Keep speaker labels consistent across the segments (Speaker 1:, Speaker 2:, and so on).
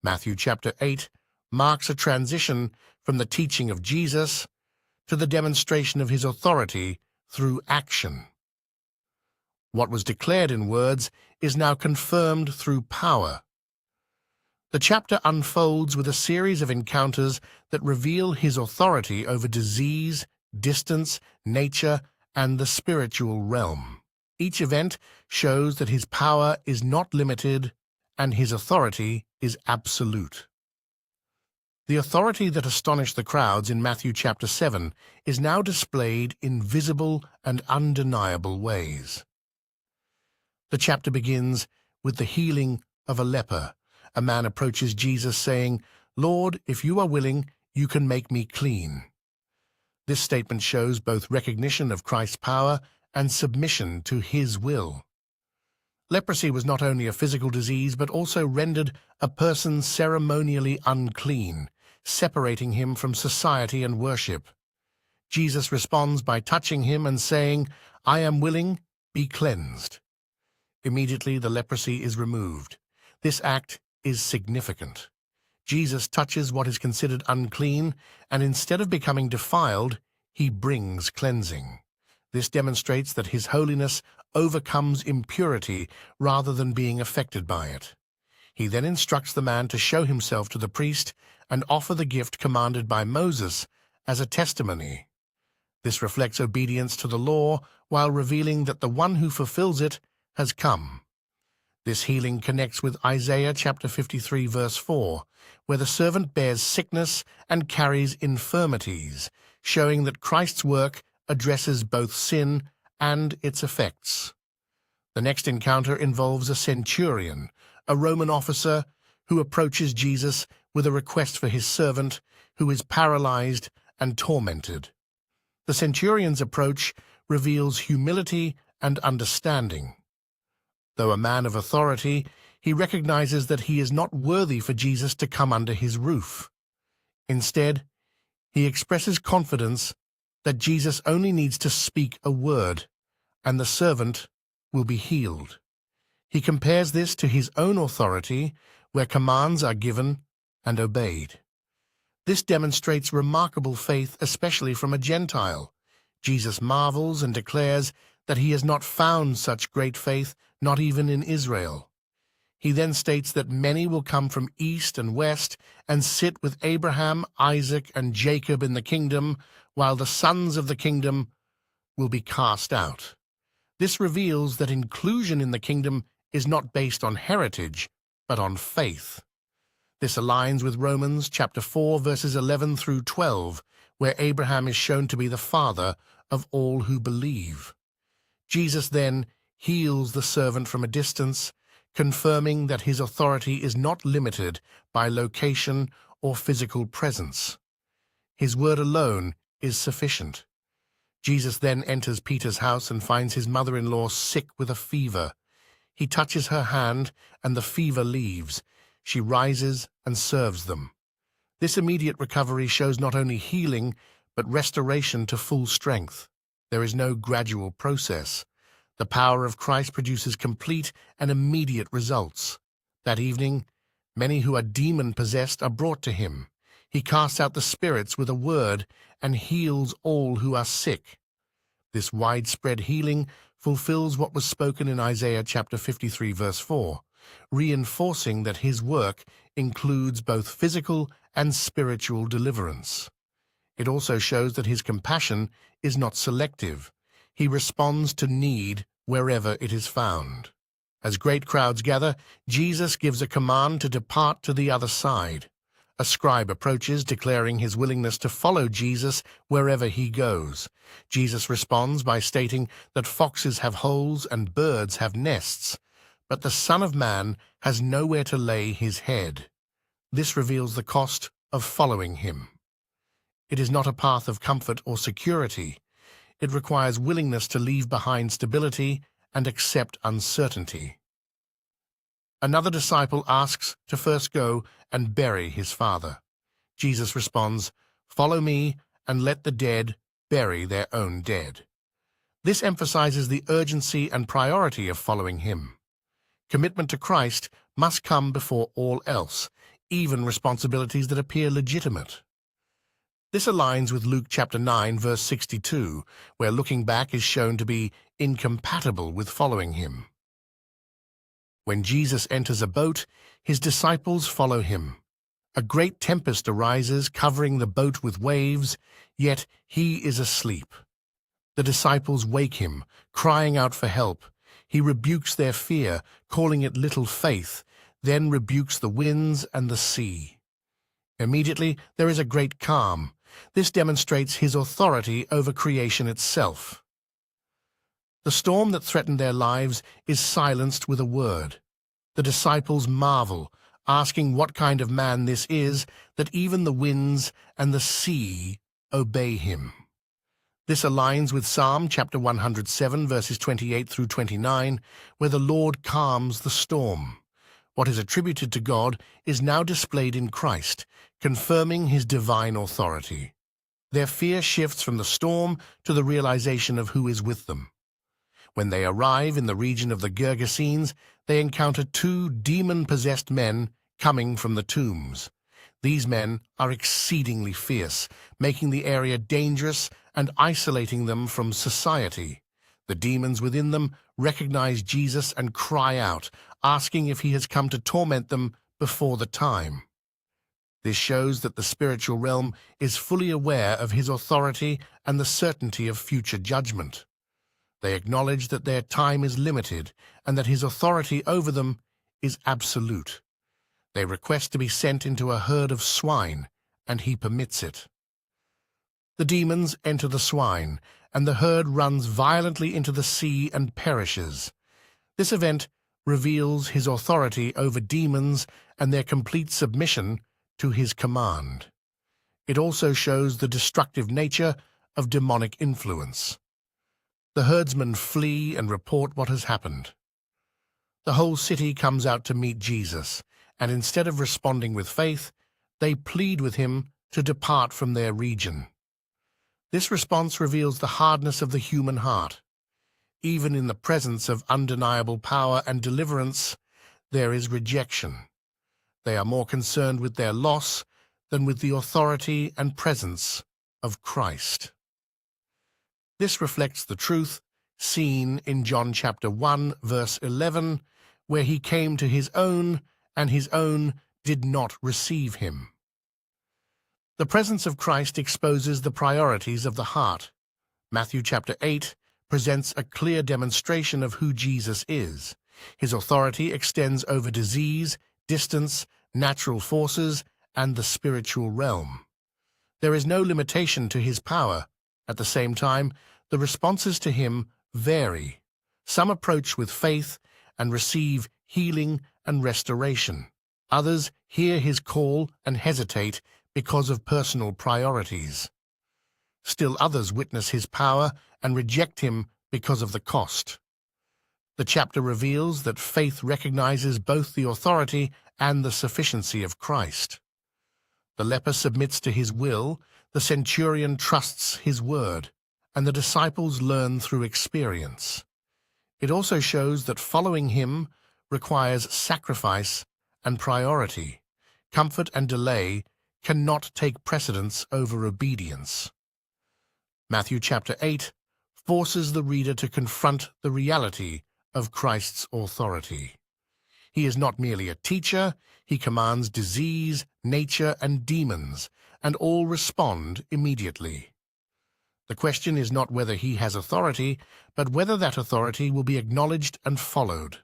Speaker 1: Matthew chapter 8 marks a transition from the teaching of Jesus to the demonstration of his authority through action. What was declared in words is now confirmed through power. The chapter unfolds with a series of encounters that reveal his authority over disease, distance, nature, and the spiritual realm. Each event shows that his power is not limited and his authority is absolute. The authority that astonished the crowds in Matthew chapter 7 is now displayed in visible and undeniable ways. The chapter begins with the healing of a leper. A man approaches Jesus saying, "Lord, if you are willing, you can make me clean." This statement shows both recognition of Christ's power and submission to his will. Leprosy was not only a physical disease, but also rendered a person ceremonially unclean, separating him from society and worship. Jesus responds by touching him and saying, "I am willing, be cleansed." Immediately the leprosy is removed. This act is significant. Jesus touches what is considered unclean, and instead of becoming defiled, he brings cleansing. This demonstrates that his holiness overcomes impurity rather than being affected by it. He then instructs the man to show himself to the priest and offer the gift commanded by Moses as a testimony. This reflects obedience to the law while revealing that the one who fulfills it has come. This healing connects with Isaiah chapter 53 verse 4, where the servant bears sickness and carries infirmities, showing that Christ's work addresses both sin and its effects. The next encounter involves a centurion, a Roman officer who approaches Jesus with a request for his servant, who is paralyzed and tormented. The centurion's approach reveals humility and understanding. Though a man of authority, he recognizes that he is not worthy for Jesus to come under his roof. Instead, he expresses confidence that Jesus only needs to speak a word, and the servant will be healed. He compares this to his own authority, where commands are given and obeyed. This demonstrates remarkable faith, especially from a Gentile. Jesus marvels and declares that he has not found such great faith, not even in Israel. He then states that many will come from east and west and sit with Abraham, Isaac, and Jacob in the kingdom, while the sons of the kingdom will be cast out. This reveals that inclusion in the kingdom is not based on heritage, but on faith. This aligns with Romans chapter 4, verses 11 through 12, where Abraham is shown to be the father of all who believe. Jesus then heals the servant from a distance, confirming that his authority is not limited by location or physical presence. His word alone is sufficient. Jesus then enters Peter's house and finds his mother-in-law sick with a fever. He touches her hand, and the fever leaves. She rises and serves them. This immediate recovery shows not only healing, but restoration to full strength. There is no gradual process. The power of Christ produces complete and immediate results. That evening, many who are demon-possessed are brought to him. He casts out the spirits with a word and heals all who are sick. This widespread healing fulfills what was spoken in Isaiah chapter 53 verse 4, reinforcing that his work includes both physical and spiritual deliverance. It also shows that his compassion is not selective. He responds to need wherever it is found. As great crowds gather, Jesus gives a command to depart to the other side. A scribe approaches, declaring his willingness to follow Jesus wherever he goes. Jesus responds by stating that foxes have holes and birds have nests, but the Son of Man has nowhere to lay his head. This reveals the cost of following him. It is not a path of comfort or security. It requires willingness to leave behind stability and accept uncertainty. Another disciple asks to first go and bury his father. Jesus responds, "Follow me and let the dead bury their own dead." This emphasizes the urgency and priority of following him. Commitment to Christ must come before all else, even responsibilities that appear legitimate. This aligns with Luke chapter 9, verse 62, where looking back is shown to be incompatible with following him. When Jesus enters a boat, his disciples follow him. A great tempest arises, covering the boat with waves, yet he is asleep. The disciples wake him, crying out for help. He rebukes their fear, calling it little faith, then rebukes the winds and the sea. Immediately there is a great calm. This demonstrates his authority over creation itself. The storm that threatened their lives is silenced with a word. The disciples marvel, asking what kind of man this is, that even the winds and the sea obey him. This aligns with Psalm chapter 107, verses 28 through 29, where the Lord calms the storm. What is attributed to God is now displayed in Christ, confirming his divine authority. Their fear shifts from the storm to the realization of who is with them. When they arrive in the region of the Gergesenes, they encounter two demon-possessed men coming from the tombs. These men are exceedingly fierce, making the area dangerous and isolating them from society. The demons within them recognize Jesus and cry out, asking if he has come to torment them before the time. This shows that the spiritual realm is fully aware of his authority and the certainty of future judgment. They acknowledge that their time is limited and that his authority over them is absolute. They request to be sent into a herd of swine, and he permits it. The demons enter the swine, and the herd runs violently into the sea and perishes. This event reveals his authority over demons and their complete submission to his command. It also shows the destructive nature of demonic influence. The herdsmen flee and report what has happened. The whole city comes out to meet Jesus, and instead of responding with faith, they plead with him to depart from their region. This response reveals the hardness of the human heart. Even in the presence of undeniable power and deliverance, there is rejection. They are more concerned with their loss than with the authority and presence of Christ. This reflects the truth seen in John chapter 1, verse 11, where he came to his own, and his own did not receive him. The presence of Christ exposes the priorities of the heart. Matthew chapter 8 presents a clear demonstration of who Jesus is. His authority extends over disease, distance, natural forces, and the spiritual realm. There is no limitation to his power. At the same time, the responses to him vary. Some approach with faith and receive healing and restoration. Others hear his call and hesitate because of personal priorities. Still others witness his power and reject him because of the cost. The chapter reveals that faith recognizes both the authority and the sufficiency of Christ. The leper submits to his will, the centurion trusts his word, and the disciples learn through experience. It also shows that following him requires sacrifice and priority. Comfort and delay cannot take precedence over obedience. Matthew chapter 8 forces the reader to confront the reality of Christ's authority. He is not merely a teacher, he commands disease, nature, and demons, and all respond immediately. The question is not whether he has authority, but whether that authority will be acknowledged and followed.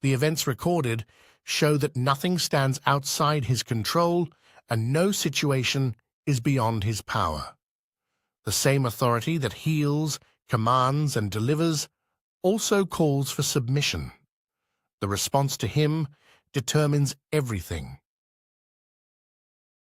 Speaker 1: The events recorded show that nothing stands outside his control and no situation is beyond his power. The same authority that heals, commands, and delivers also calls for submission. The response to him determines everything.